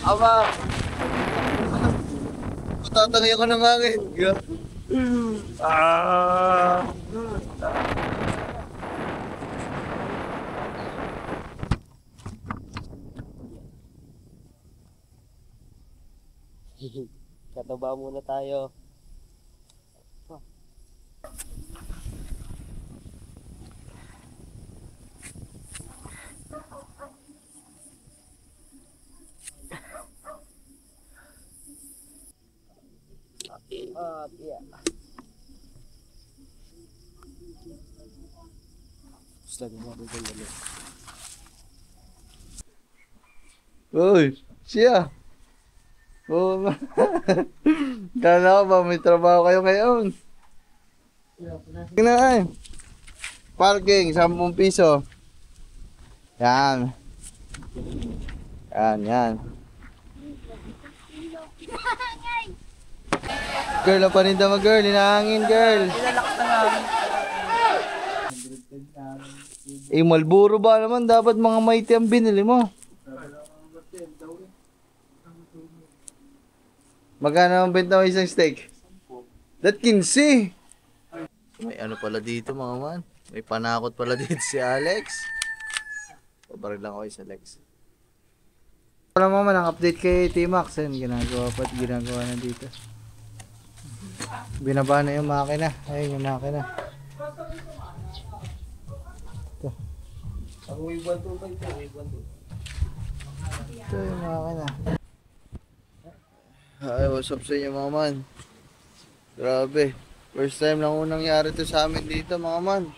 Ama! Matatangay ako ng hangin. Ah! Kataba muna tayo. Yeah. Uy, siya. Oo. Kala ko ba may trabaho kayo ngayon? Tingnan ay. Parking, 10 piso. Yan. Yan. Girl, ang paninda mo girl, hinahangin girl. Eh, Malboro ba naman? Dapat mga mighty ang binili mo. Magkano ang benta mo isang steak? That 15. May ano pala dito mga man. May panakot pala dito si Alex. Pabaril lang ako sa Alex. Wala mo man ang update kay T-Max. Ginagawa na dito. Binaba na yung makina. Ayun yung makina. Ito. Ito yung makina. Ay, what's up sa inyo mga man? Grabe. First time lang unang nangyari to sa amin dito mga man.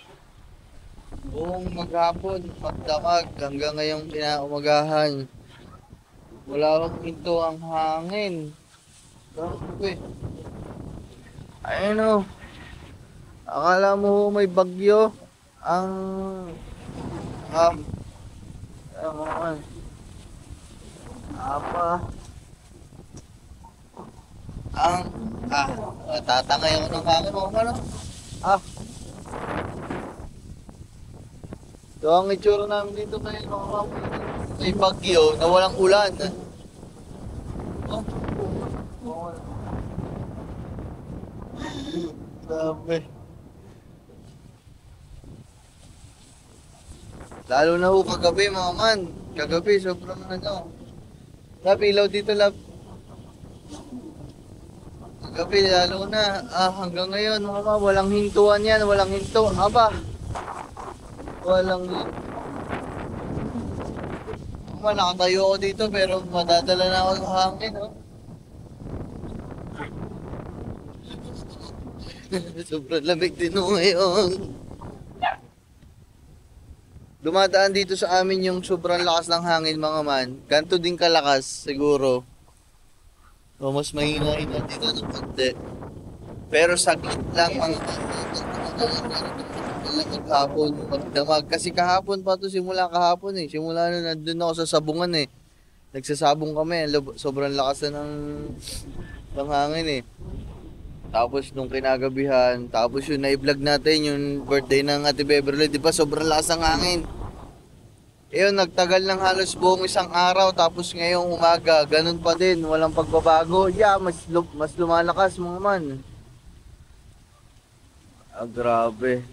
Buong maghapon, pagdamag hanggang ngayong kinaumagahan. Wala akong pinto ang hangin. Grabe. Ayun o. Akala mo may bagyo. Ang... Ayun mga man. Tatangay ako ng hangin mo, ano? Ito ang itsura namin dito ngayon, mga mama. May bagyo na walang ulan. Grabe. Lalo na ho kagabi, mga man. Kagabi, sobrang ano. Ilaw dito, lab. Gabi, lalo na. Hanggang ngayon, mga walang hintuan yan. Walang hinto. Walang hinto. Nakatayo ako dito pero madadala na ako ng hangin, oh. Sobrang lamig din mo ngayon. Dumadaan dito sa amin yung sobrang lakas ng hangin, mga man. Ganto din kalakas, siguro. O mas mahina-hina dito ng konti. Pero saglit lang mga kahapon, magdamag. Kasi kahapon pa to, simula kahapon eh. Simula na nandun ako sa sabungan eh. Nagsasabong kami, sobrang lakas na ng hangin eh. Tapos nung kinagabihan, tapos yung na-vlog natin, yung birthday ng Ate Beverly, di ba sobrang lakas ng hangin. Ayun, nagtagal ng halos buong isang araw, tapos ngayong umaga, ganun pa din, walang pagbabago. Yeah, mas lumalakas mga man. Grabe.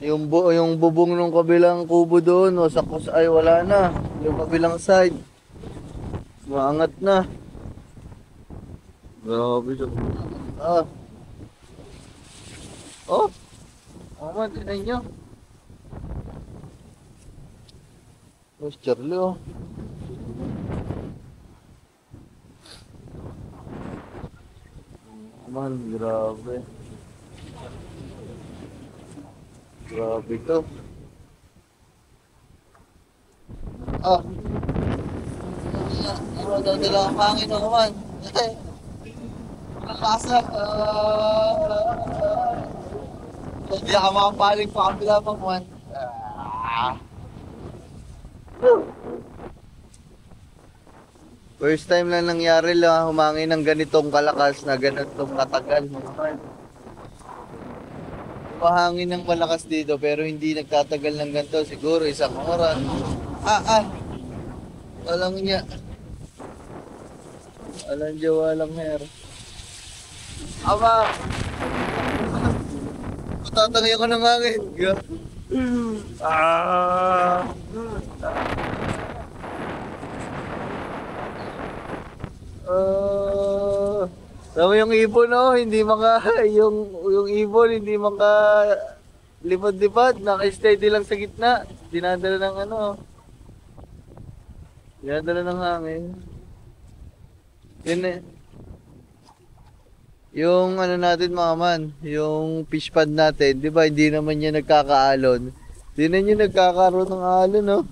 Yung bubong ng kabilang kubo doon, wasak ay wala na. Yung kabilang side, maangat na. Grabe siya. Oh! Man, tinan nyo. Oh, Charlie, oh. Man, grabe. Grabe to. Dadala ang hangin ako, man. Nakasa. Hindi ako makapaling pa kabila pang man. First time lang nangyari lang humangin ng ganitong kalakas na ganitong katagal. Mahangin ng malakas dito pero hindi nagtatagal ng ganito. Siguro isang oras. Walang niya. Walang diya, walang her. Aba! Matatangay ako ng hangin. Ah! Tama yung ibon, no? Hindi yung ibon hindi lipad-lipad, naka-steady lang sa gitna. Dinadala ng dinadala ng hangin. Yun eh. Yung natin mga man, yung fish pond natin, di ba hindi naman niya nagkakaalon. Hindi na niya nagkakaroon ng alon, no?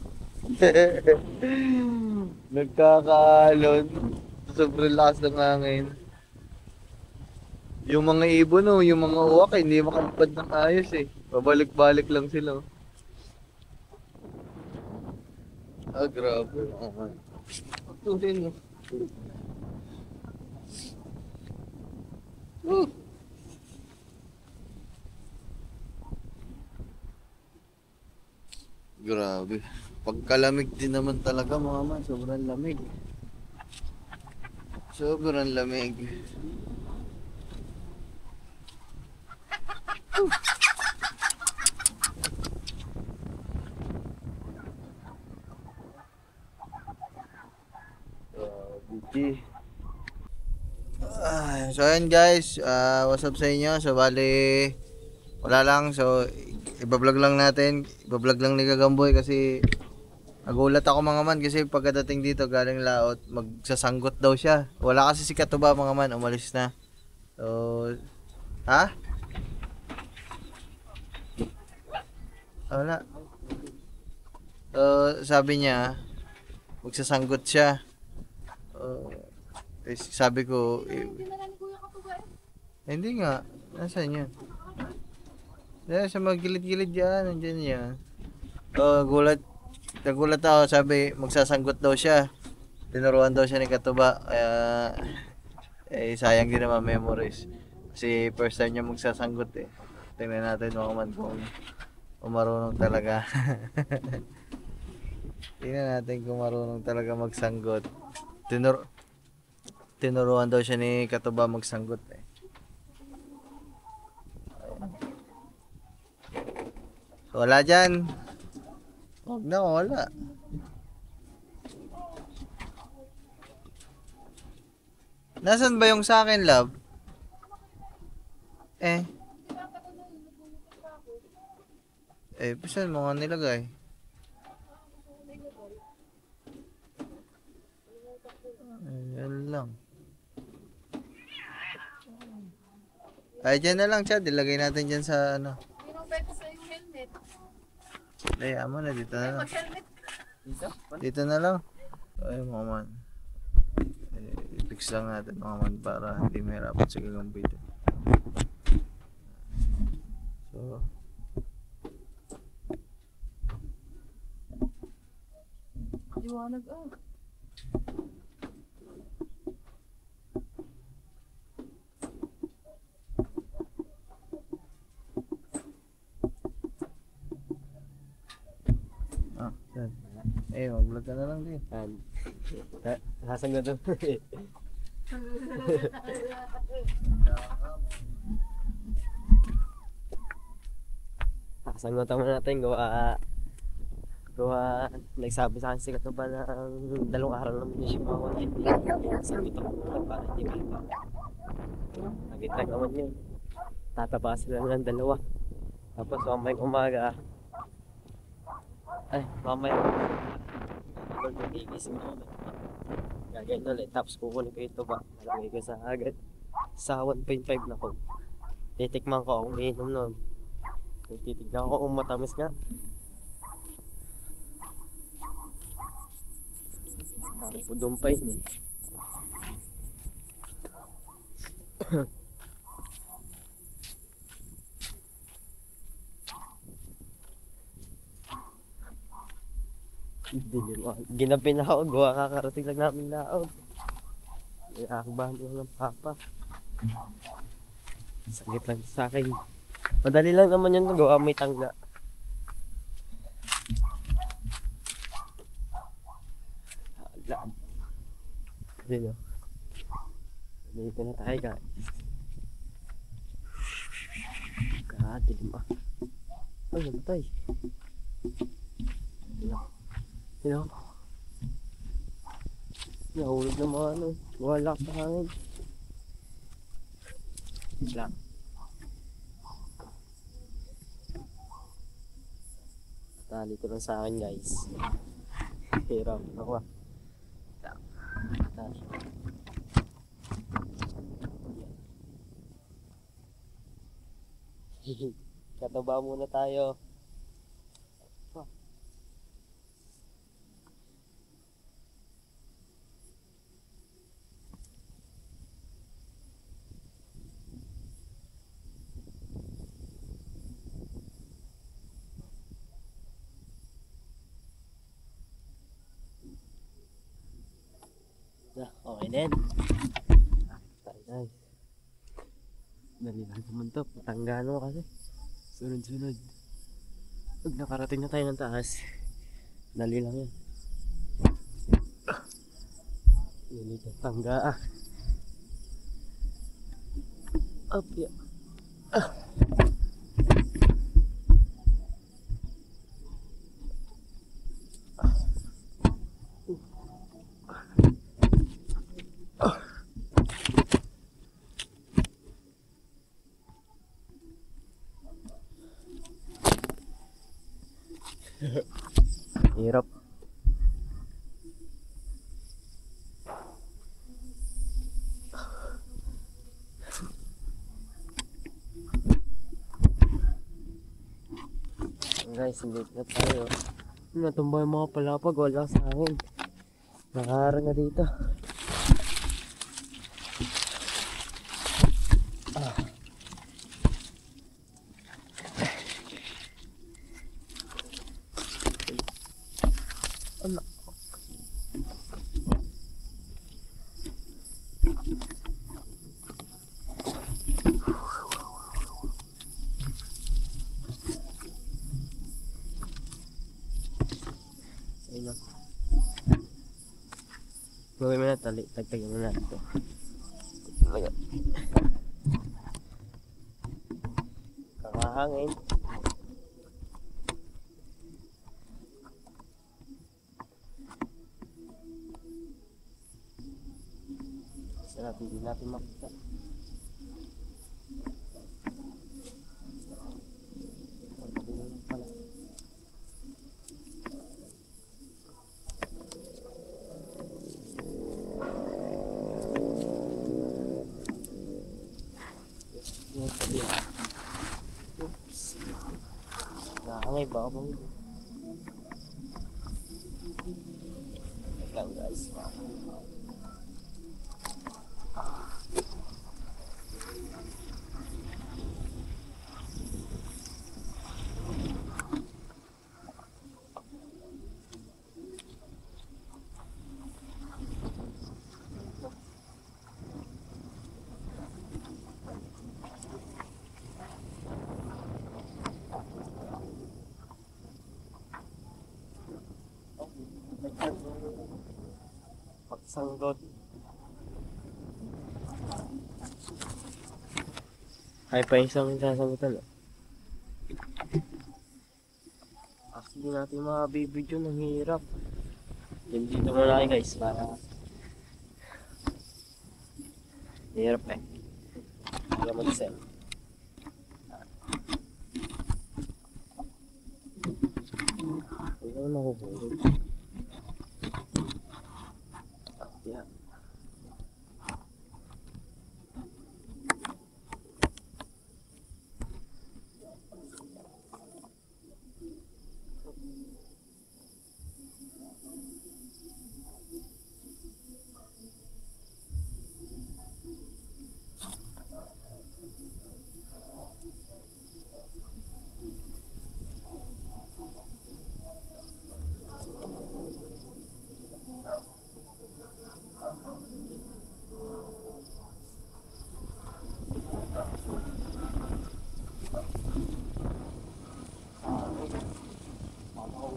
Nagkakaalon. Sobrang lakas ng hangin. Yung mga ibon, no, yung mga uwak, hindi makalipad ng ayos eh. Pabalik-balik lang sila. Grabe. Okay. Pagtutin mo. Grabe. Pagkalamig din naman talaga mga man. Sobrang lamig. Sobrang lamig. So ayan guys, what's up sa inyo? So bali, wala lang. So ibablog lang natin. Ibablog lang ni Gagamboy kasi nagulat ako mga man kasi pagkadating dito galing laot, magsasanggot daw siya. Wala kasi si Katuba mga man, umalis na. So, ha? Wala. So, sabi niya, magsasanggot siya. Sabi ko, hindi nga. Nasaan yan? Dahil sa mga gilid-gilid yan, nandiyan yan. Nagulat ako, sabi, magsasanggot daw siya. Tinuruan daw siya ni Katuba. Kaya, sayang din naman memories. Kasi first time niya magsasanggot eh. Tingnan natin mga man kung marunong talaga. Tingnan natin kung marunong talaga magsanggot. Tinuruan daw siya ni Katuba magsanggot eh. Wala dyan. Huwag na, wala. Nasaan ba yung sa akin, love? Saan mo nga nilagay? Yan lang. Dyan na lang, Chad. Ilagay natin dyan sa Pinobenta sa yung helmet. Amo na, dito na lang. Mag-helmet. Dito na lang. Ay, mga man. I-fix lang natin mga man para hindi mahirapan sa Gagamboy dito. So, Liwanag yan. Mag-vlog ka na lang din. Hasang na doon. Hasang na tama natin. Nagsabi sa akin si Katuba ng 2 araw naman niya siya mawala. Sabi ito para hindi pa. Nakita naman yun. Tataba sila ng 2. Tapos mamayang umaga. Mamayang magigising ako. Gagayin ulit. Tapos kukunin ko ito ba? Malagay ko sa agad. Sa 1.5 na ko. Titikman ko kung inom nun. Titignan ko kung matamis nga. Pudong pa yun eh. Ginabi na ako, kakarating lang namin laog. Akbahan lang ng papa. Sakit lang sa akin. Madali lang naman yun gawa may tangga. Laan. Ayun o. Dito na tayo guys. Dilim ah. Ay, namatay. Sino? Nahulog na mga ano. Wala sa hangin. Lang. Tali ko lang sa akin guys. Hirap. Ako ah. Tali. Kataba muna tayo. Okay din. Tayo guys. Dali lang naman to. Patanggano kasi. Sunod-sunod. Pag nakarating na tayo ng taas, dali lang yan. Dali ka tangga ah. Up ya. Hirap. Guys, hindi na tayo. Natumba yung mga palapag, wala sa hangin. Nakahara na dito. Ayun lang. Gawin mo na tali. Tagtagin mo na ito. Kakahangin. Sarap, hindi natin makita. Oops. Nakangay ba ako? Lang guys. Pagsanggot. Ay pa isang sasagutan. Actually natin mga bibidyo ng hirap. Yan dito muna kayo guys para hirap eh. Para mag-sell. Ano nakukulog? Yeah.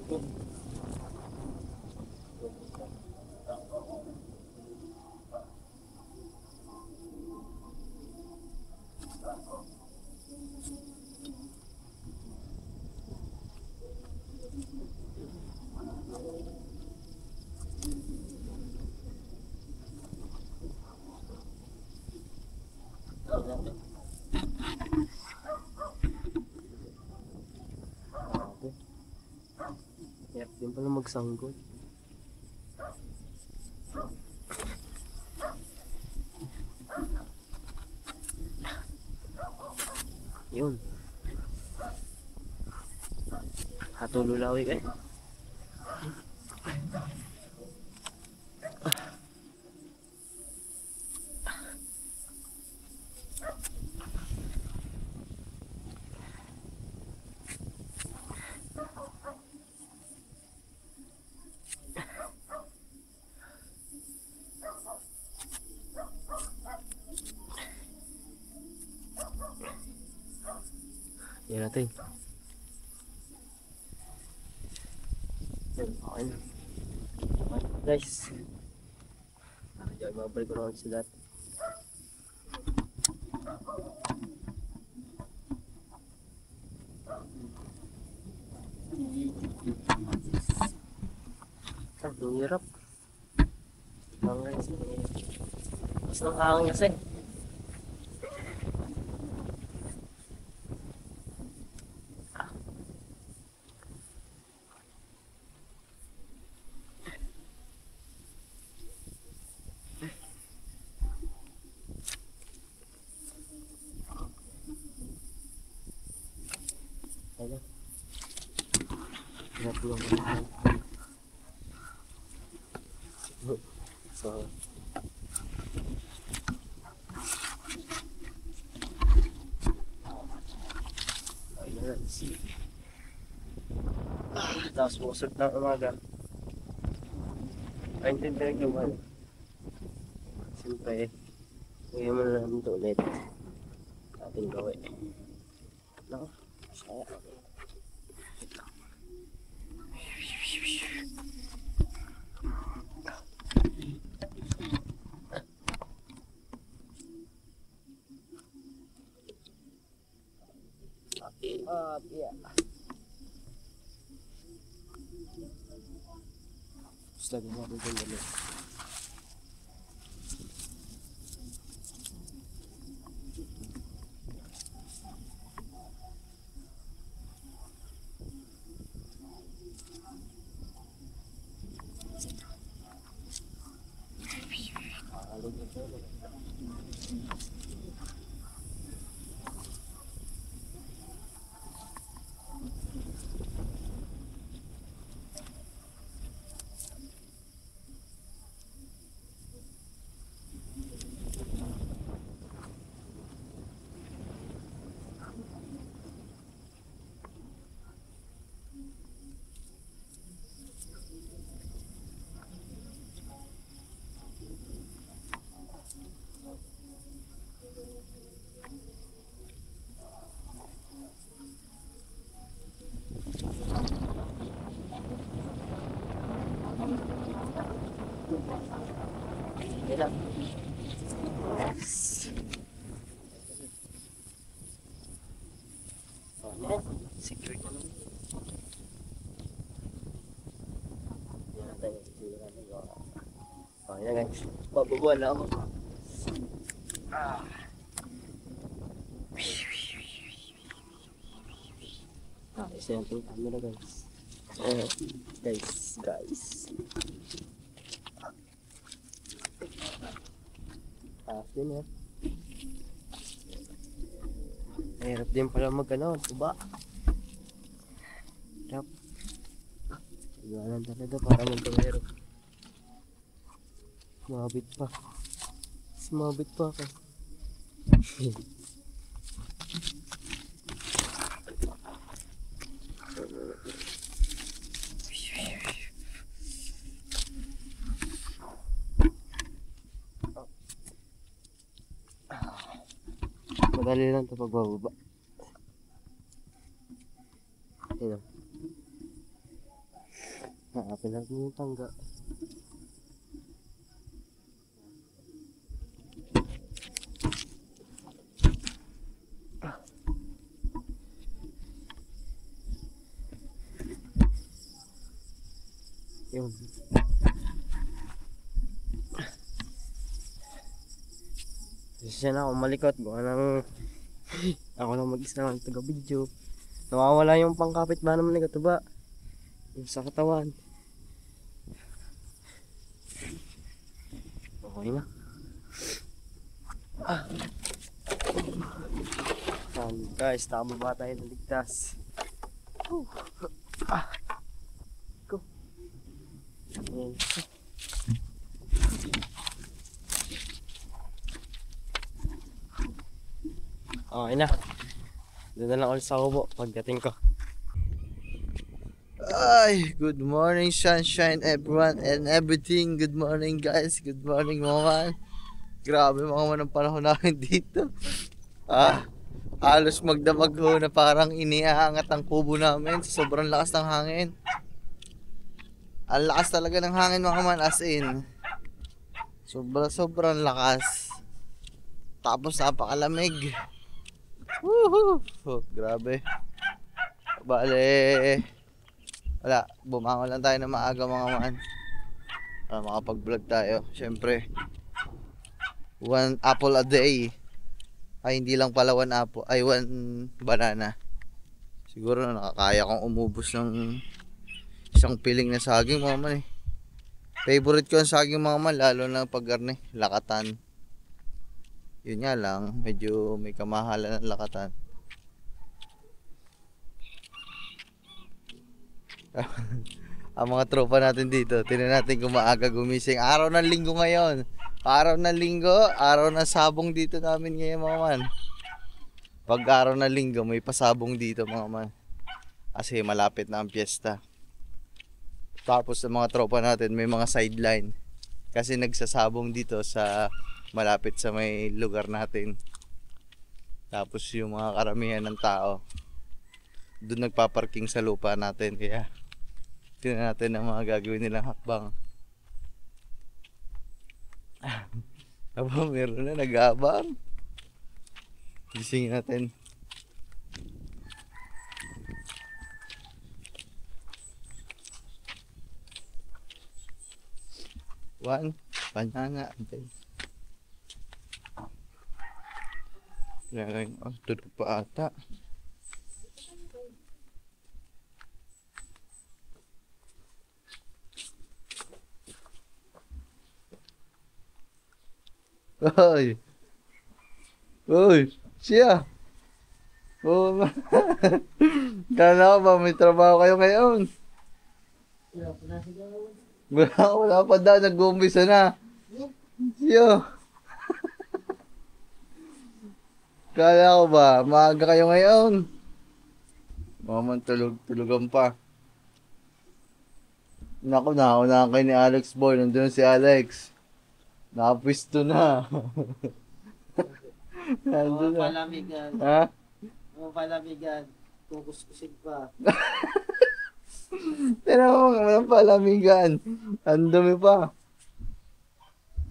Hirap din pala magsanggol. Yun. Hatululawi kayo. Yan natin. Okay na. Okay, guys. Diyan, mabalik ko naman sila. Ang hirap. Mas nang hangin kasi. Ayan. Hirap lang naman. So, ayun. Tapos busog ng umaga. Ay, hindi pinaglaman. Siyempre, ngayon mo na namin ito ulit. Ating gawin. No? Saya. Yeah. Terus lagi mau ambil dulu. Yan. Oh, yan. Secure ko naman. Yan natin. Oh, yan guys. Pabubuan na ako. Isa yung ating camera guys. Guys. Yun yan. Mahirap din pala tuba. Hirap. Iwanan talaga para magpamero. Sumabit pa ako. Madali lang ito pagbababa. Yun o. Hanapin natin yung tangga. Yun. Siya na ako malikot. Gawa ng ako lang mag-isa lang taga-video. Nawawala yung pangkapit ba naman ni Katuba. Yung sa katawan. Okay na. Guys, tama ba tayo naligtas? Go. Ayan. Okay na. Doon na lang ulit sa kubo pagdating ko. Ay, good morning sunshine everyone and everything. Good morning guys, good morning mga man. Grabe mga man ang panahon namin dito. Halos magdamag ho na parang iniaangat ang kubo namin sa sobrang lakas ng hangin. Ang lakas talaga ng hangin mga man, as in. Sobrang lakas. Tapos napakalamig. Woohoo! Oh, grabe. Bale, wala, bumangon lang tayo na maaga mga man para makapag-vlog tayo. Siyempre, 1 apple a day. Ay, hindi lang pala 1 apple, ay 1 banana. Siguro na nakakaya kong umubos ng isang piling na saging mga man eh. Favorite ko ang saging mga man, lalo na pag lakatan. Yun nga lang, medyo may kamahalan ng lakatan. Ang mga tropa natin dito, tingnan natin kung maaga gumising. Araw ng linggo ngayon. Araw ng linggo, araw ng sabong dito namin ngayon mga man. Pag araw ng linggo, may pasabong dito mga man. Kasi malapit na ang piyesta. Tapos sa mga tropa natin, may mga sideline. Kasi nagsasabong dito sa malapit sa may lugar natin. Tapos yung mga karamihan ng tao doon nagpaparking sa lupa natin. Kaya tingnan natin ang mga gagawin nilang hakbang. Aba, meron na nag-aabang. Gisingin natin. One banana. Kaya tulog pa ata. Oy. Oy, siya. Oh, kala ko ba may trabaho kayo ngayon? Wala pa daw, nag-umpisa na. Siya. Kala ko ba, maaga kayo ngayon? Maman, tulugan pa. Naku, naunahan kayo ni Alex Boy. Nandun si Alex. Nakapwisto na. Nandun na. Palamigan. Ha? Mga palamigan. Kukuskusin pa. Tira mo mga walang palamigan. Ang dumi pa.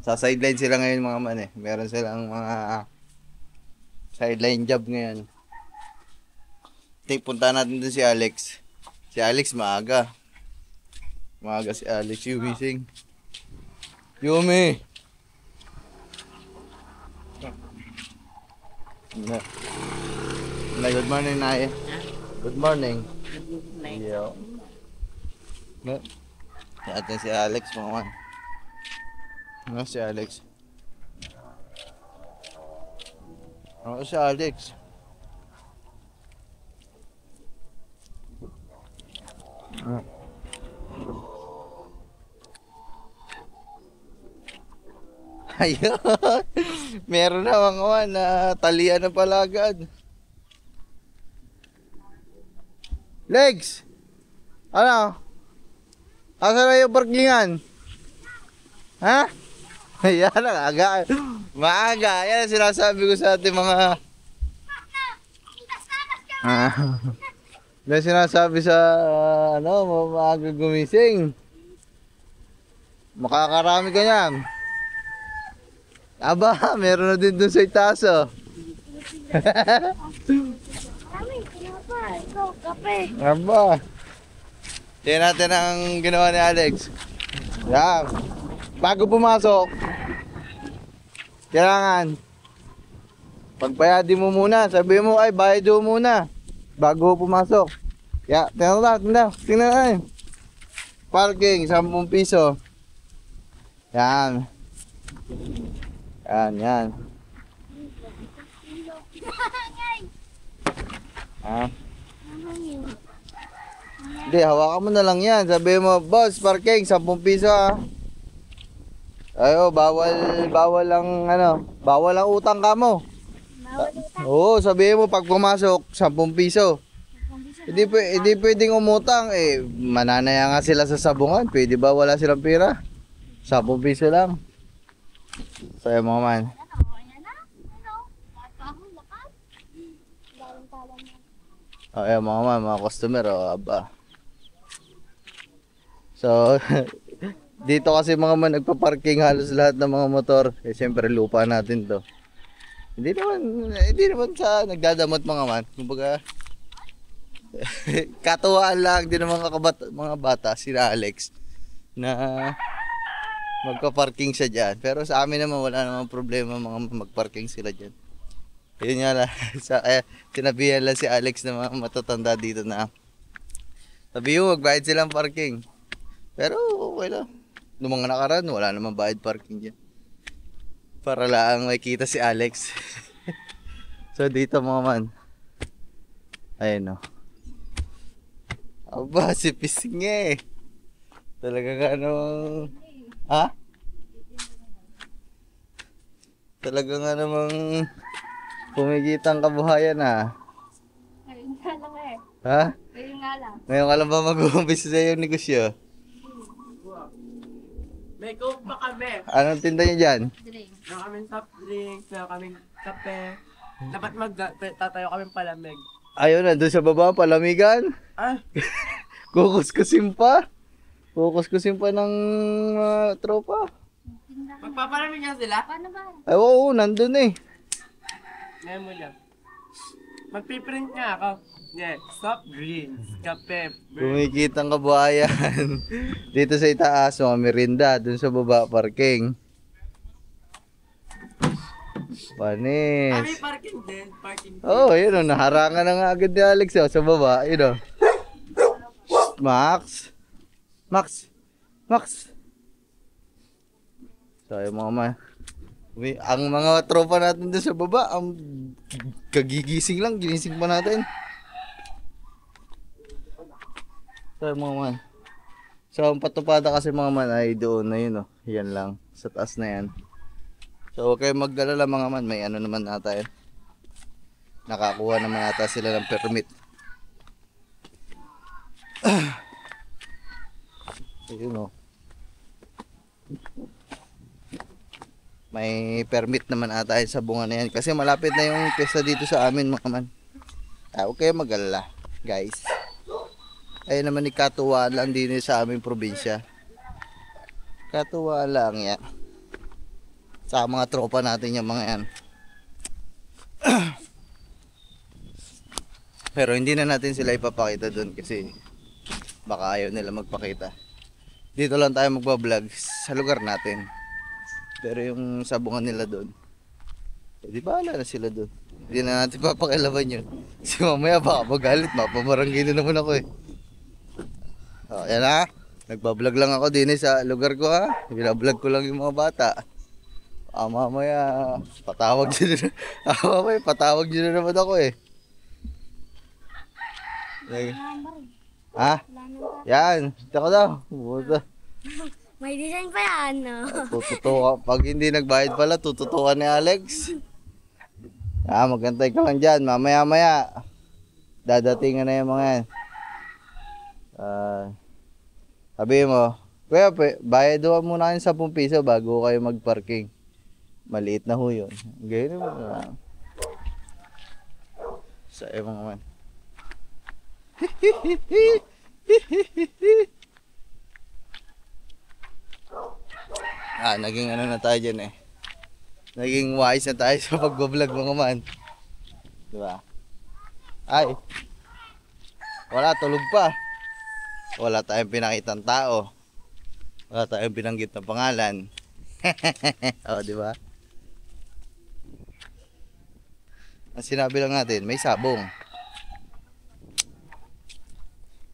Sa sideline sila ngayon mga man eh. Meron silang mga sideline job ngayon. Punta natin dun si Alex. Si Alex maaga. Maaga si Alex yumising. Yumi! Good morning, Nay. Good morning. Good night. Yo. Natin si Alex mga man. Ano si Alex? Ano si Alex? Ayun. Meron na mga man na talian na pala agad. Legs! Ano? Asa na yung parkingan? Ha? Ayan ang aga. Maaga. Yan ang sinasabi ko sa ating mga... Yan ang sinasabi sa... maaga gumising. Makakarami ka yan. Aba, meron na din dun sa itaas oh. Mami, kinapa. Ikaw, kape. Aba. Tingnan natin ang ginawa ni Alex. Yan. Bago pumasok, kailangan pagbayadin mo muna. Sabi mo, ay bayad mo muna bago pumasok. Tingnan natin. Parking, 10 piso. Yan. Yan. Ha? Hindi, hawakan mo na lang yan. Sabi mo, boss, parking, 10 piso ha. Ayo, bawal lang utang ka mo. Oo, sabihin mo pag pumasok, 10 piso. Hindi pwedeng umutang eh. Mananaya nga sila sa sabungan. Pwede ba wala silang pera? 10 piso lang. Sa'yo mga man. Ayan mga man, mga customer aba. So, dito kasi mga man nagpa-parking halos lahat ng mga motor. Eh siyempre lupa natin to. Hindi naman sa nagdadamot mga man. Kumbaga katuwaan lang din ng mga bata sila Alex na magpa-parking siya dyan. Pero sa amin naman wala namang problema mga magparking sila dyan. Yun nga lang, sinabihan lang si Alex na mga matatanda dito na sabi mo magbayad silang parking. Pero okay lang. Noong mga nakaraan, wala namang bayad parking dyan. Para lang makita si Alex. So dito mga man. Ayun o. Aba, si Pising eh. Talagang ha? Talagang namang pumigitang kabuhayan ah. Ngayon nga lang eh. Ha? Ngayon nga lang. Ngayon ka lang ba mag-uumpisa sa iyong negosyo? May coke pa kami. Anong tinda niyo dyan? Drink. Meron kaming soft drinks, meron kaming kape. Dapat tatayo kaming palamig. Ayun na, doon sa baba, palamigan. Ah, Kukuskusin pa. Kukuskusin pa ng tropa. magpapalamig nga sila? Paano ba? Ay, oo, nandun eh. Ngayon mo lang. Magpiprint nga ako. Yeah, soft drinks, kape, Kumikitang kabuhayan. Dito sa itaas, mga merinda. Doon sa baba, parking. Kami Panis. parking din, parking din. Oo, yun o. Naharangan na nga agad ni Alex sa baba. Yun o. Max. So, yung ang mga tropa natin doon sa baba, ang kagigising lang, ginising pa natin. So, mga man. So, ang patupada kasi mga man ay doon na yun, oh. Yan lang, sa taas na yan. So, okay magdalala mga man, may ano naman ata yan. Nakakuha naman ata sila ng permit. Ayun, oh. May permit naman ata yun sa bunga na yan. Kasi malapit na yung pesta dito sa amin mga man. Okay mag-alala guys. Ayun naman ni katuwaan lang din sa aming probinsya. Katuwaan lang yan. Sa mga tropa natin yung mga yan. Pero hindi na natin sila ipapakita doon kasi baka ayaw nila magpakita. Dito lang tayo magbablog sa lugar natin. Pero yung sabungan nila doon, di bahala na sila doon. Hindi na natin papakilaban yun. Kasi mamaya baka magalit, mapamarangay na naman ako eh. O, yan ha. Nagbablog lang ako din sa lugar ko ha. Binablog ko lang yung mga bata. Mamaya patawag nyo na. Patawag nyo na naman ako eh. Ha? Yan. Ito daw. Buta. May design pa yan, no? Tututukan. Pag hindi nagbayad pala, tututukan ni Alex. Magantay ka lang dyan. Mamaya-maya. Dadatingan na yung mga yan. Sabi mo, kuya, bayad doon muna kayo 10 piso bago kayo mag-parking. Maliit na ho yun. Ganyan mo na. Sa mga man. Naging ano na tayo dyan eh. Naging wise na tayo sa pagbablog mga man. Diba? Ay. Wala, tulog pa. Wala tayong pinakitang tao. Wala tayong binanggit na pangalan. O, diba? Ang sinabi lang natin, may sabong.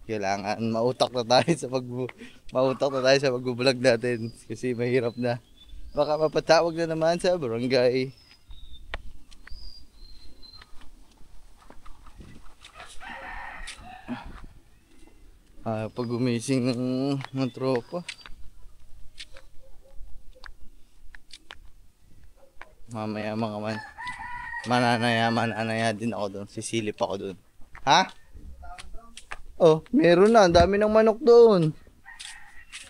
Kailangan mautak na tayo sa pag-vlog natin kasi mahirap na. Baka mapatawag na naman sa barangay. Pag gumising ng tropa. Mamaya mga man. Mananaya din ako doon. Sisilip ako doon. Ha? Oh, meron na. Ang dami ng manok doon.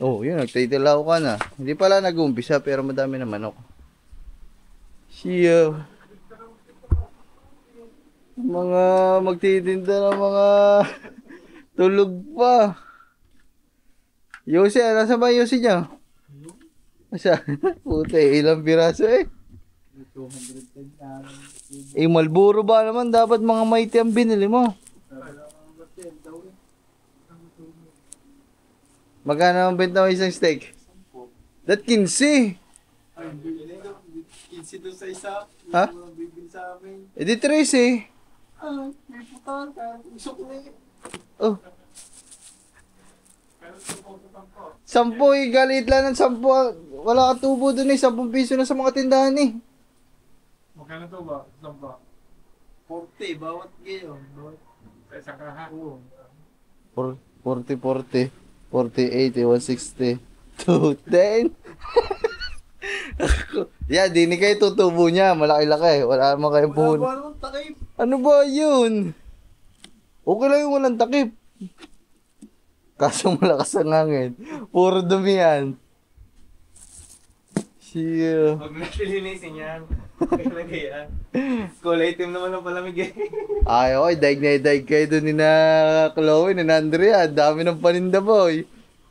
Oh, yun. Nagtitilaw ka na. Hindi pala nag-umpisa pero madami na manok. Siya. Mga magtitinda ng mga tulog pa. Yossi, nasa ba Yossi niya? Asa? Puta, ilang piraso eh. 210 Malboro ba naman? Dapat mga mighty ang binili mo. Magkano ang benta mo isang steak? That 15. 15 doon sa isa. Ha? Bibili sa amin. Eh di 13. May putang ka. Usok na yun. Oh. 10 eh, galit lang ng 10. Wala ka tubo dun eh, 10 piso na sa mga tindahan eh. Magkano to ba? Saan ba? 40, bawat gayon. Sa isang kaha? Oo. 40, 80, 160, 210. Yeah, di ni kayo tutubo niya. Malaki-laki. Wala naman kayong puhon. Wala ba naman takip? Ano ba yun? Okay lang yung walang takip. Kaso malakas ang hangin. Puro dumi yan. Siya. Huwag natin linisin yan. Naglagay yan. Kulay itim naman ang palamig eh. Ay, oy, daig na daig kayo doon ni na Chloe, ni na Andrea. Dami ng paninda, boy.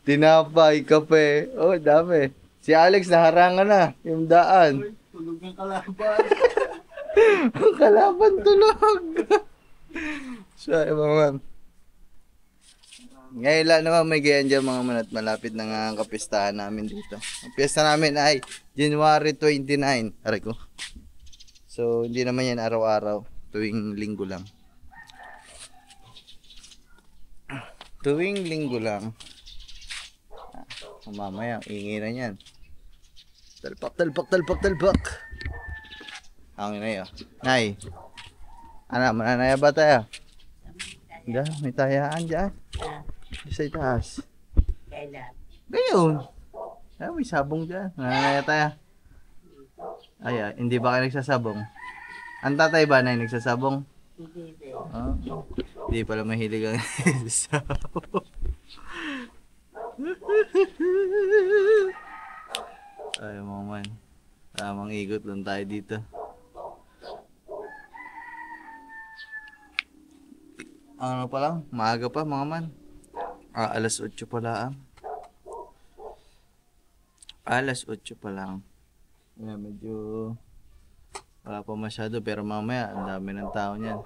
Tinapay, kape. Oh, dami. Si Alex naharangan na yung daan. Uy, tulog ng kalaban. Ang kalaban tulog. So, mga ngayon lang naman may ganyan dyan mga manat. Malapit na nga ang kapistahan namin dito. Ang piyesta namin ay January 29. Aray ko. So, hindi naman yan araw-araw. Tuwing linggo lang. Tuwing linggo lang. Mamaya, ingay na yan. Talpak, talpak, talpak, talpak. Ang ina yun. Nay. Ano, mananaya ba tayo? Diyan, may tayaan dyan. Sa itaas. Ngayon. Ay, may sabong dyan. Mananaya tayo. Ay, hindi ba kayo nagsasabong? Ang tatay ba na nagsasabong? Hindi. Oh, hindi pala mahilig ang nagsasabong. Ay, mga man. Tamang ikot lang tayo dito. Ano pa lang? Maaga pa, mga man. Alas 8 pa lang. Alas 8 pa lang. Yeah, medyo wala pa masyado pero mamaya ang dami ng tao niyan.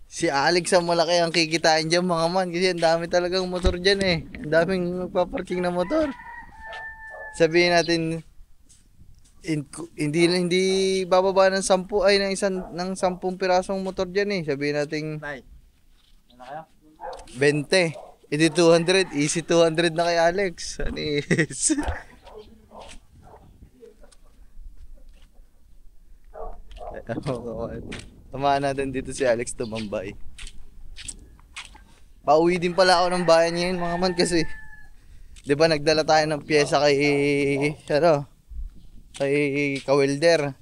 Si Alex ang malaki ang kikitain dyan mga man kasi ang dami talagang motor dyan eh. Ang daming magpaparking na motor. Sabihin natin hindi bababa ng 10 ay ng 10 pirasong motor dyan eh. Sabihin natin 20. Hindi 200, easy 200 na kay Alex. Anis. Tamaan natin dito si Alex tumambay. Pauwi din pala ako ng bayan ngayon mga man kasi 'di ba nagdala tayo ng pyesa kay Kawelder.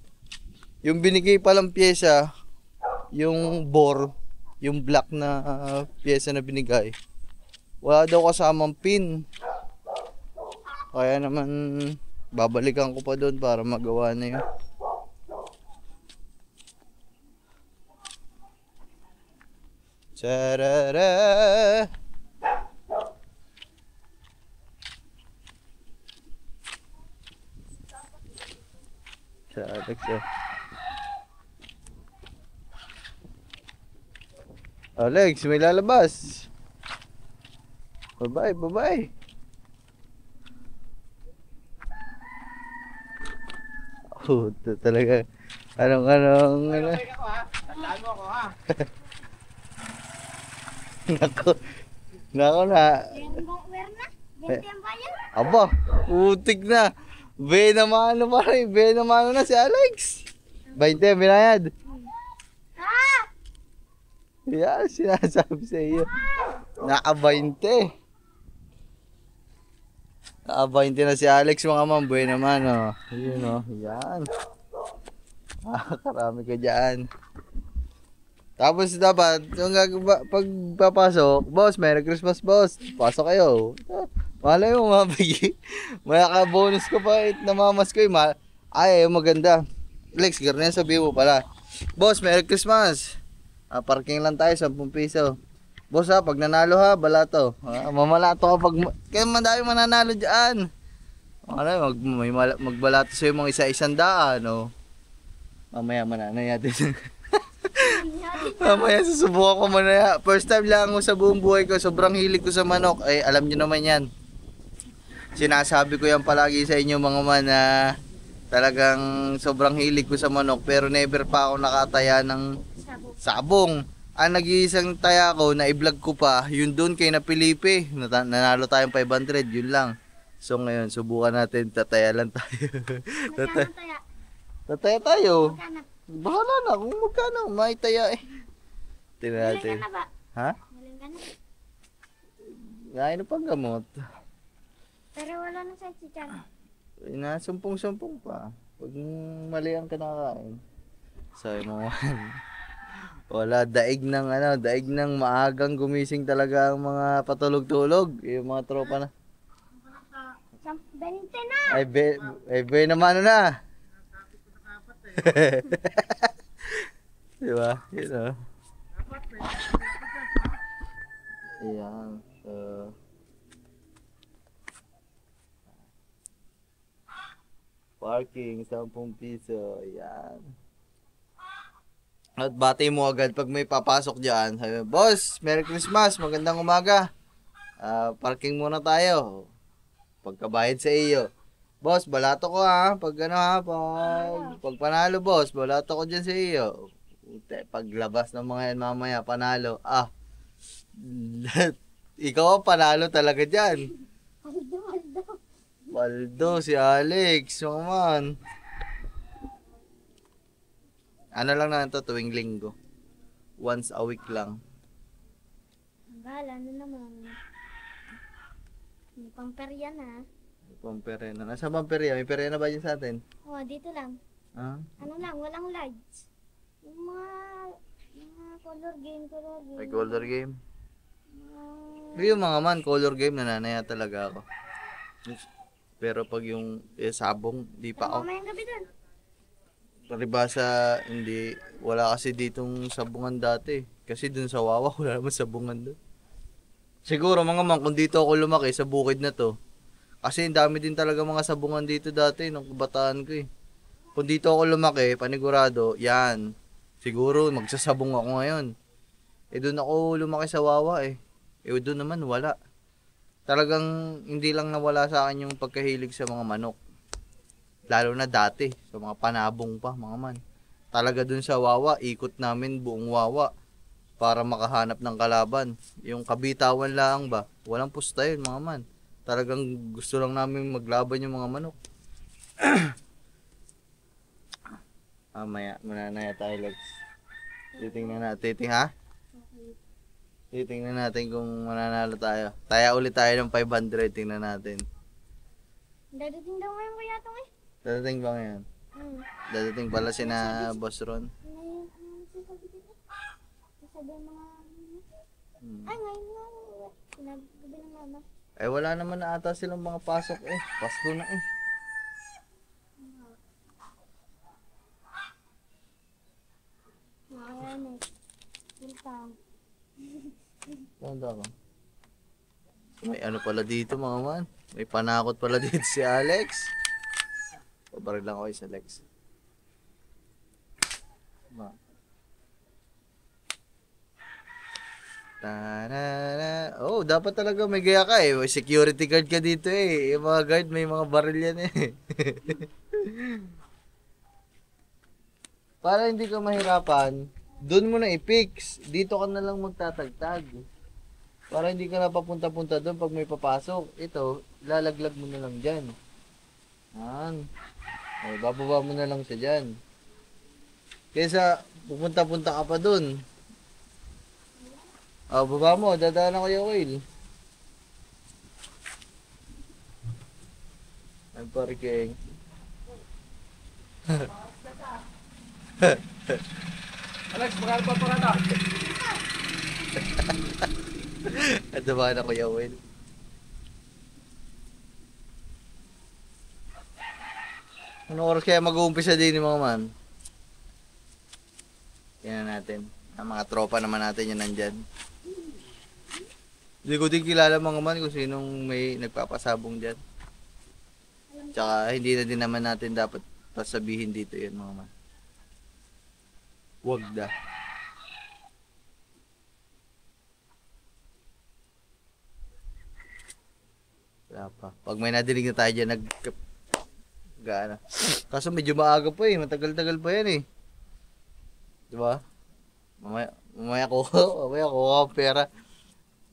Yung binigay palang pyesa, yung bore, yung black na pyesa na binigay. Wala daw kasamang pin. Kaya naman babalikan ko pa doon para magawa na yun. Charara. Alex, may lalabas. Bye-bye, bye-bye. Oh, talaga. Ano? Ako ha. Tandaan mo ako ha. Nako. Nako na. Yan ba, where na? 20 ang bayan? Aba, putik na. Benamano pa rin. Benamano na si Alex. 20, binayad. Ah! Yan, sinasabi sa iyo. Naka-20. Naka-20 na si Alex mga ma'am. Buhay naman, oh. Yun, oh. Yan. Karami ka dyan. Tapos dapat, yung pagpapasok, boss, Merry Christmas, boss. Pasok kayo. Malay mo, mabigi. May bonus ko pa, namamas ko yung ay, maganda. Alex, ganyan sabihin mo pala. Boss, Merry Christmas. Parking lang tayo, 10 piso. Boss ha, pag nanalo ha, balato. Mamalato ka pag, kaya madami mananalo dyan. Ano, magbalato sa'yo mga isa-isang daan, no? Mamaya mananaya din. Mamaya susubukan ko manaya. First time lang ako sa buong buhay ko, sobrang hilig ko sa manok. Ay, alam nyo naman yan. Sinasabi ko yan palagi sa inyo mga man na talagang sobrang hilig ko sa manok. Pero never pa ako nakataya ng sabong. Ang nag-iisang taya ko na i-vlog ko pa, yun doon kay na Felipe. Nanalo tayong 500, yun lang. So ngayon, subukan natin, tataya lang tayo. Tataya tayo. Bahala na kung magkano, may taya eh. Tingnan natin. Galing ka na ba? Ha? Galing ka na. Ngayon na pang gamot. Pero wala na sa chichar. Inasumpong-sumpong pa. Pag mali ang kinakain. Sabi mo wala, daig ng maagang gumising talaga ang mga patulog-tulog. Yung mga tropa na. 20 na! Be naman na. Diba? Yun o. Ayan. Parking, 10 piso. Ayan. At bati mo agad pag may papasok dyan. Sabi, boss, Merry Christmas, magandang umaga. Parking muna tayo. Pagkabayad sa iyo. Boss, balato ko ha. Pag panalo, boss, balato ko dyan sa iyo. Paglabas ng mga yan mamaya, panalo. Ikaw ang panalo talaga dyan. Baldo, si Alex. Mga man. Ano lang na ito, tuwing linggo. Once a week lang. Bahala na naman. May pamperya na. Pamperena. Nasa pamperya? May perena ba dyan sa atin? Oh, dito lang. Ah? Ano lang, walang lights. Yung mga color game. May color game? Mga- Yung mga man, color game, nananaya talaga ako. Pero pag yung sabong, di pa ako. Mamayang gabi dun. Palibasa, hindi, wala kasi ditong sabungan dati. Kasi dun sa Wawa, wala naman sabungan dun. Siguro mga man, kung dito ako lumaki sa bukid na to, kasi ang dami din talaga mga sabungan dito dati, nung kabataan ko eh. Kung dito ako lumaki, panigurado, yan. Siguro, magsasabong ako ngayon. Doon ako lumaki sa Wawa eh. Doon naman, wala. Talagang hindi lang nawala sa akin yung pagkahilig sa mga manok. Lalo na dati, sa mga panabong pa, mga man. Talaga dun sa Wawa, ikot namin buong Wawa para makahanap ng kalaban. Yung kabitawan lang ba, walang pusta yun, mga man. Talagang gusto lang namin maglaban yung mga manok. Maya, mananaya tayo, Lex. Titingnan natin, ha? Titingnan natin kung mananalo tayo. Taya ulit tayo ng 500, tingnan natin. Dadating daw ngayon kuya itong eh. Dadating ba ngayon? Dadating pala sina Boss Ron. Ano sasabi dito? Sasabi mga... Ay, ngayon nga. Sinabi ng mama. Eh wala naman na ata silang mga pasok eh. Pasko na eh. Ayan eh. Tiltang. Tanda ko. May ano pala dito mga man. May panakot pala dito si Alex. Pabaril lang ako sa Alex. Tarara. Oh, dapat talaga may gaya ka eh. May security guard ka dito eh. Yung mga guard, may mga baril yan eh. Para hindi ka mahirapan, doon mo na i-fix. Dito ka na lang magtatagtag. Para hindi ka na papunta-punta doon pag may papasok. Ito, lalaglag mo na lang dyan. Yan. O, bababa mo na lang siya dyan. Kaysa pupunta-punta ka pa doon. O, baba mo. Dadaan ako yung oil. Ang parking. Alex, magkano pa parada? Adabahan ako yung oil. Anong oras kaya mag-uumpisa din mga man? Yan natin. Ang mga tropa naman natin yan nandyan. Hindi ko din kilala mga man kung sinong may nagpapasabong dyan. Tsaka hindi na din naman natin dapat pasabihin dito yan mga man. Wag da. Wala pa. Pag may nadinig na tayo dyan, gaano. Kaso medyo maaga pa eh. Matagal-tagal pa yan eh. Diba? Mamaya ko ang pera.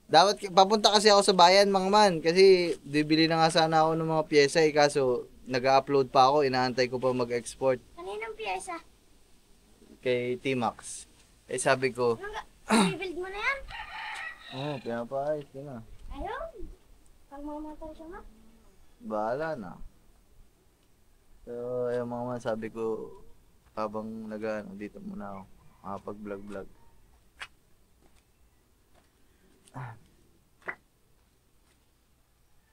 Dapat, papunta kasi ako sa bayan, mga man. Kasi, bibili na nga sana ako ng mga pyesa eh. Kaso, nag-upload pa ako. Inaantay ko pa mag-export Kaninang piyesa? kay T-Max. Eh, sabi ko, Rebuild mo na yan? oh, pinapaayos ko na. Ayun. Pag mamatay siya nga. Bahala na. So, yung mga man, sabi ko, habang dito muna ako, makapag-vlog-vlog.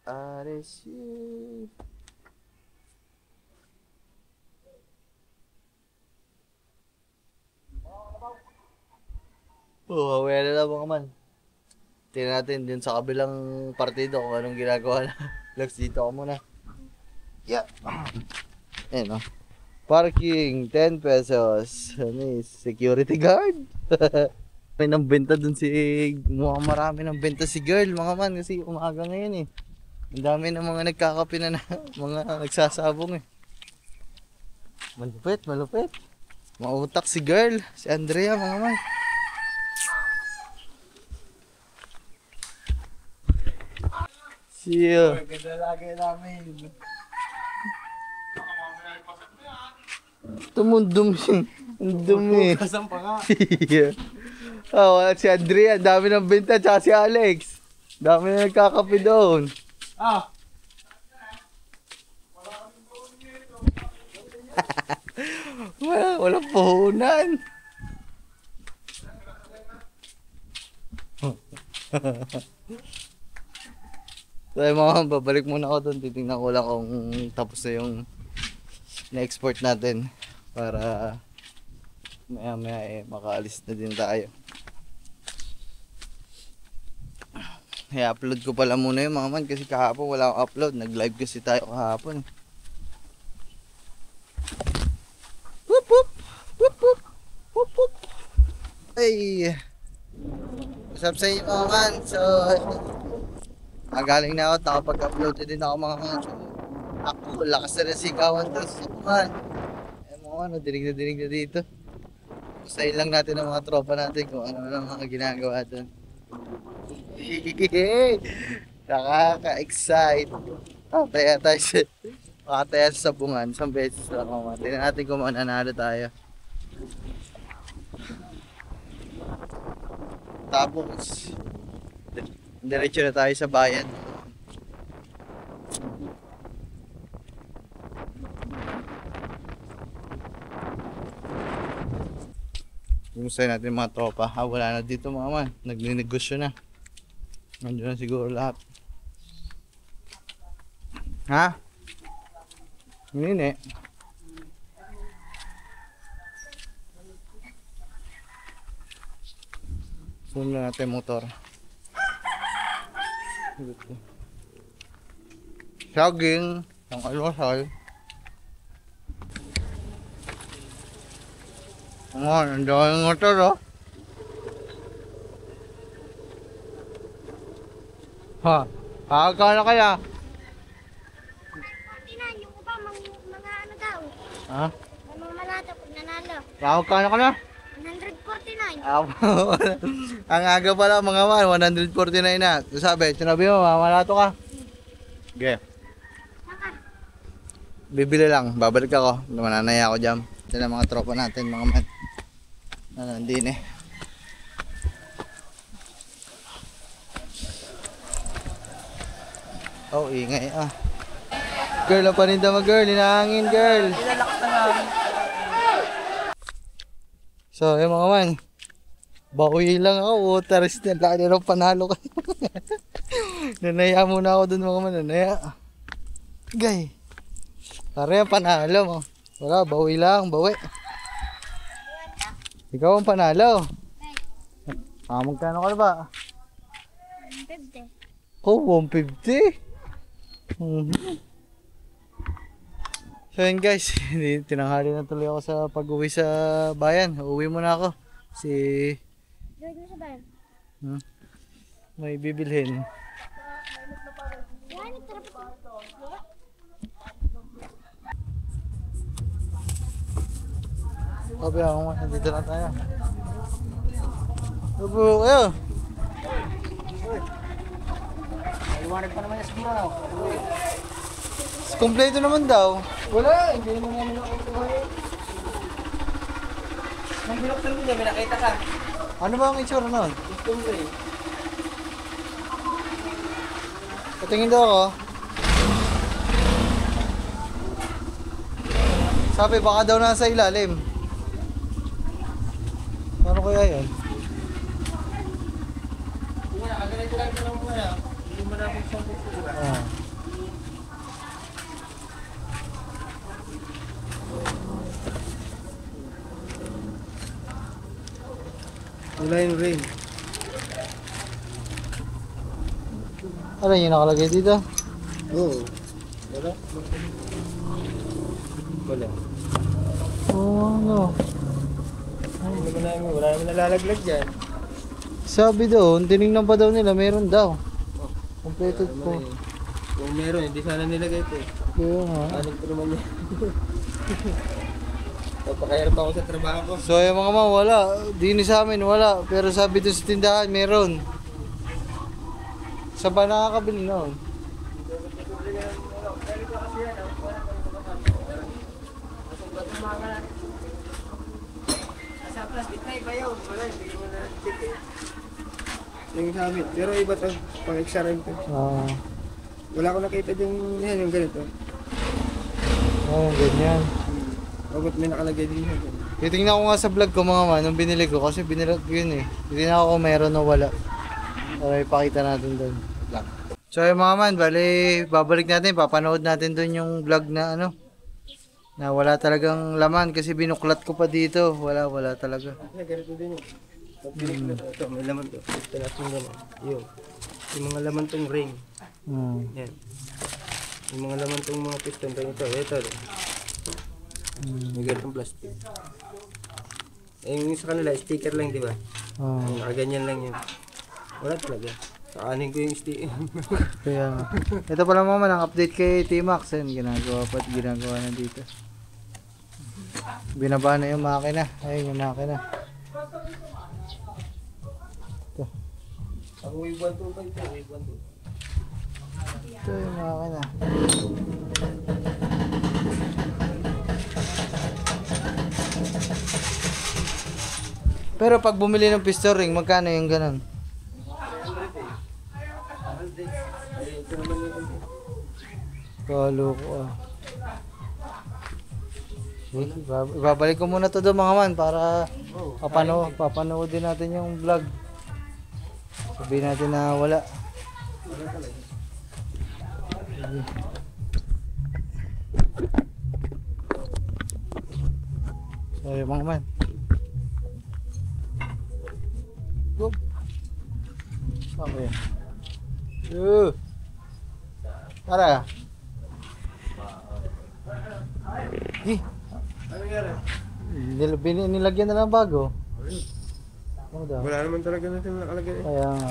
RSU. Oh, aware na lang mga man. Tingnan natin din sa kabilang partido kung anong ginagawa na. Lux, dito ako muna. Yeah. Ayan o. Parking, 10 pesos. Ano eh, security guard. May nang benta dun si... Mukhang marami nang benta si girl, mga man. Kasi umaga ngayon eh. Ang dami ng mga nagkakape na mga nagsasabong eh. Malupit, malupit. Mautak si girl, si Andrea, mga man. Siya. Ganda lagi namin. Tumundum siya. Ang dumi. Kasan pa nga. Yeah. Oh, wala si Andrea, dami ng benta, tsaka si Alex. Dami na nagkakape doon. Ah! Wala puhunan. So mga babalik muna ako doon. Titingnan ko lang kung tapos na yung na-export natin para maya maya makaalis na din tayo. I-upload ko pala muna yung mga man kasi kahapon wala akong upload. Nag-live kasi tayo kahapon. Whoop whoop! Whoop whoop! Whoop whoop! Ay! What's up sa inyo mga man? So, galing na ako, nakapag-upload din ako mga man. Ako, lakas na rin sigawan doon sa man. Eh mga ano, dinig na dito. Gustahin lang natin ang mga tropa natin kung ano ang mga ginagawa doon. Nakaka-excite. Makataya sa sabungan. Isang beses lang ako. Tingnan natin kung mananalo tayo. Tapos, diretso na tayo sa bayan. Kumustahin natin mga tropa. Wala na dito mga man. Nagninegosyo na. Nandiyan na siguro lahat. Ha? Hindi. Zoom na natin motor. Saging. Ang almasal. Ang daming motor oh. Ha? Kakakala kaya? 49, yung iba, mga ano daw. Ha? Mga malata pag nanalo. Kakakala ka na? 149. Ang aga pala mga man, 149 na. Sabi, sinabi mo, mamalato ka. Okay. Saka, Bibili lang, babalik ako. Mananaya ako dyan. Ito na mga tropa natin, mga man. Nandun eh. Oh, ingay ah. Girl, ang paninda mo girl, hinahangin girl. So, yung mga man. Bawi lang ako, taris na. Laki na lang panalo ka. Nanaya muna ako dun mga man, nanaya. Gay. Pare, panalo mo. Wala, bawi lang, bawi. Ikaw ang panalo. Magkano ka na ba? 150. Oh, 150. So yun guys, tinanghali na tuloy ako sa pag-uwi sa bayan. Uwi muna ako. Doon mo sa bayan. May bibilhin. Yan, nagtarap ako. Sabi ako nga, nandito na tayo. Opo, ayo. Maliwanag pa naman yung siguro. Kompleto naman daw. Wala, hindi naman namin ako kumain. Nang binuksan mo niya, may nakita ka. Ano ba ang itsura nun? Gusto mo eh. Patingin daw ako. Sabi, baka daw nasa ilalim. Paano kaya yun? Hindi mo na, ganito lang ito lang muna. Hindi mo na akong siyang siguro. Ah. Wala yung ring. Ano yung nakalagay dito? Oo. Wala? Wala. Oh, ano? Wala naman nalalaglag dyan. Sabi doon, tinignan pa daw nila, meron daw. Kompleto po. Kung meron, hindi sana nilagay ito eh. Kaya nga. Anig ko naman yan. Napakahirap ako sa trabaho ko. So yung mga mga wala, dini sa amin wala. Pero sabi doon sa tindahan, meron. Saan ba nakakabili noon? Sa plastic na ibayaw. Wala, hindi mo na check eh. Yung sa amin. Pero iba to, pang extra rin to. Wala ko nakita yung ganito. Oh, ganyan. Bakit may nakalagay din yun? Titingnan ko nga sa vlog ko mga man, nung binili ko. Kasi binili ko yun eh. Titingnan ko kung meron o wala. Para ipakita natin doon. So yung mga man, bali, babalik natin. Papanood natin doon yung vlog na ano. Na wala talagang laman kasi binuklat ko pa dito. Wala talaga. Ganito din yun. Ito, may laman to. Ito natin yung laman. Yun. Yung mga laman tong ring. Yan. Yung mga laman tong mga piston. Ito. May ganitong plastic. Yung sa kanila, sticker lang, di ba? Nakaganyan lang yun. Wala talaga. Kaanin ko yung sticker. Kaya, ito pala mga man, ang update kay T-Max. Yan, ginagawa na dito. Binaba na yung makina. Ayun yung makina. Ito. Ang wave 1 2 ba ito? Wave 1 2. Ito yung makina. Pero pag bumili ng piston ring, magkano yung ganun? Kalo ko ah. Ibabalik ko muna to doon mga man para papanood din natin yung vlog. Sabihin natin na wala. So yung mga man. Go. Saan yan? Tara. Nilagyan na lang bago. Oo daw. Wala naman talaga natin nakalagay. Kaya nga.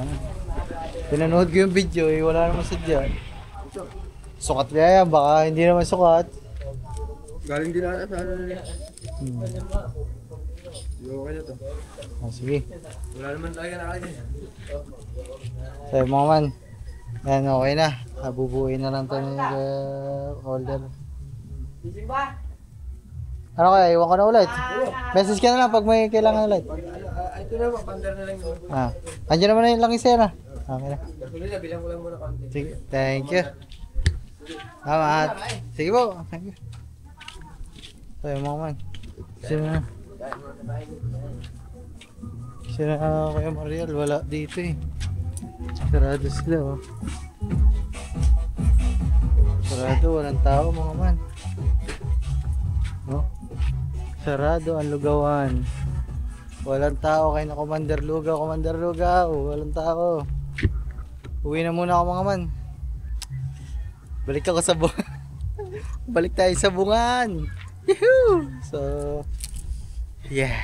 Pinanood ko yung video eh, wala naman sadya. Sukat kaya yan, baka hindi naman sukat. Galing din ata sa ano nila. Okay na to. Oh, sige. Wala naman talaga nakalagay. So mga man, yan okay na. Bubuuin na lang ito ng holder. Ano kaya, iwan ko na ulit. Message ka na lang pag may kailangan ulit. Ito na ba, pandar na lang yun. Andiyan naman na yung langis yan ah. Okay na. Tuloy na, bilang ko lang muna konti. Sige, thank you. Salamat. Sige po. Thank you. So yung mga man. Sino na? Sino na Kuya Mariel? Wala dito eh. Sarado sila oh. Sarado, walang tao mga man. No? Sarado ang lugawan. Walang tao kay na Commander Lugaw. Commander Lugaw, walang tao. Uwi na muna ako mga man. Balik ako sa bungan. Balik tayo sa bungan. Yehoo! So, yeah.